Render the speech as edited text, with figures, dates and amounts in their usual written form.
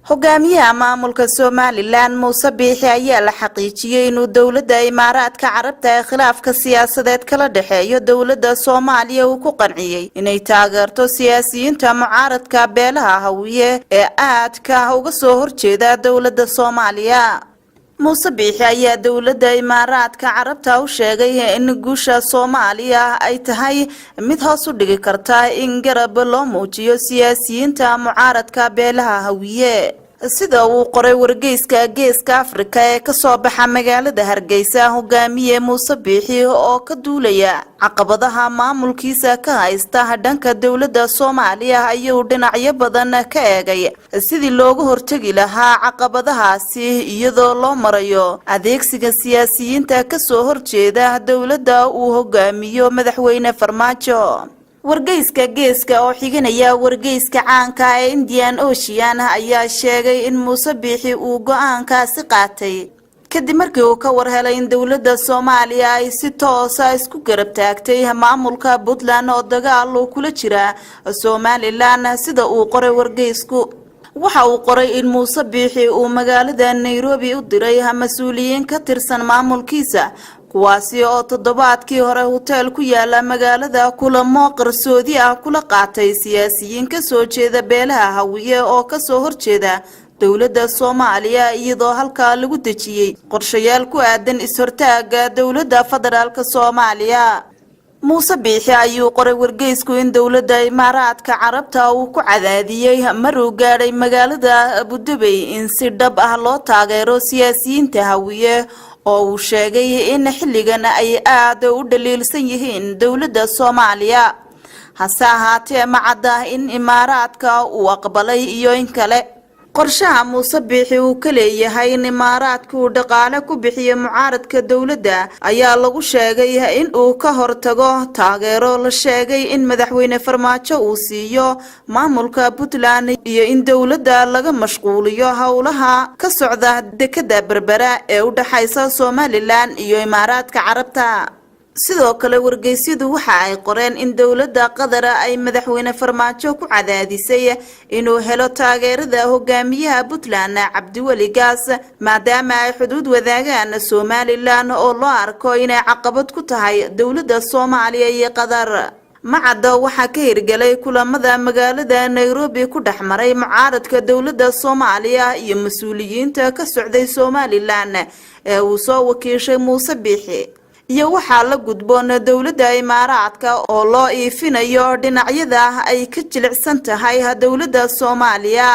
hogaamiyaha maamulka Somaliland Muuse Biixi ayaa la xaqiijiyay inuu dawladda Imaaraadka Carabta ee khilaafka siyaasadeed kala dhaxeeyo dawladda Soomaaliya uu ku qanciyay inay taageerto siyaasiyiinta mucaaradka beelaha Hawiye ee aadka uga soo horjeeda dawladda Soomaaliya. Muuse Biixi ayaa dawladda Imaaraadka Carabta u sheegay in guusha Soomaaliya ay tahay mid hoos u dhigi karta in garab loo muujiyo siyaasiyiinta mucaaradka beelaha Hawiye. sida uu qoray wargeyska Geeska Afrika ee ka soo baxa magaalada Hargeysa, hogaamiye Muuse Biixi oo ka duulaya caqabadaha maamulkiisa ka haysta dhanka dawladda Soomaaliya ayuu dhinacyo badan ka eegay sidii looga hortagi lahaa caqabadahaasi iyadoo loo marayo adeegsiga siyaasiyiinta ka soo horjeeda dawladda uu hogaamiyo madaxweyne Farmaajo. wargeyska Geeska oo xiganaya wargeyska caanka ee Indian Ocean ayaa sheegay in Muuse Biixi uu go'aankaasi qaatay kadib markii uu ka warhelay in dawladda Soomaaliya ay si toos ah isku garab taagtay maamulka Puntland oo dagaal kula jira Somaliland. sida uu qoray wargeysku, waxa uu qoray in Muuse Biixi uu magaalada Nairobi u diray mas'uuliyiin ka tirsan maamulkiisa kuwaasi oo toddobaadkii hore hotel ku yaala magaalada kulamo qarsoodi ah kula qaatay siyaasiyiin ka soo jeeda beelaha Hawiye oo ka soo horjeeda dawladda Soomaaliya iyadoo halka lagu dejiyay qorshayaal ku aadan is-hortaaga dawladda federaalka Soomaaliya. Muuse Biixi ayuu qoray wargeysku in dawladda Imaaraadka Carabta uu ku cadaadiyay maruu gaaray magaalada Abu Dhabi in si dhab ah loo taageero siyaasiyiinta Hawiye oo uu sheegay in xilligan ay aad u dhaliilsan yihiin dawladda Soomaaliya. hase ahaatee ma cadda in Imaaraadka uu aqbalay iyo in kale. qorshaha Muuse Biixi uu ka leeyahay in Imaaraadku dhaqaale ku bixiyo mucaaradka dawladda ayaa lagu sheegay in uu ka hortago taageero la sheegay in madaxweyne Farmaajo uu siiyo maamulka Puntland iyo in dawladda laga mashquuliyo howlaha ka socda dekedda Berbera ee u dhaxaysa Somaliland iyo Imaaraadka Carabta. sidoo kale wargeysyadu waxa ay qoreen in dawladda Qatar ay madaxweyne Farmaajo ku cadaadisay inuu helo taageerada hogaamiyaha Puntland Cabdiweli Gaas maadaama ay xuduud wadaagaan Somaliland oo loo arko inay caqabad ku tahay dawladda Soomaaliya iyo Qatar. macadda waxa ka hirgalay kulamada magaalada Nairobi ku dhaxmaray mucaaradka dawladda Soomaaliya iyo mas'uuliyiinta ka socday Somaliland ee uu soo wakiishay Muuse Biixi iyo waxa la gudboon dawladda Imaaraadka oo loo iifinayo dhinacyada ay ka jilicsan tahay dawladda Soomaaliya.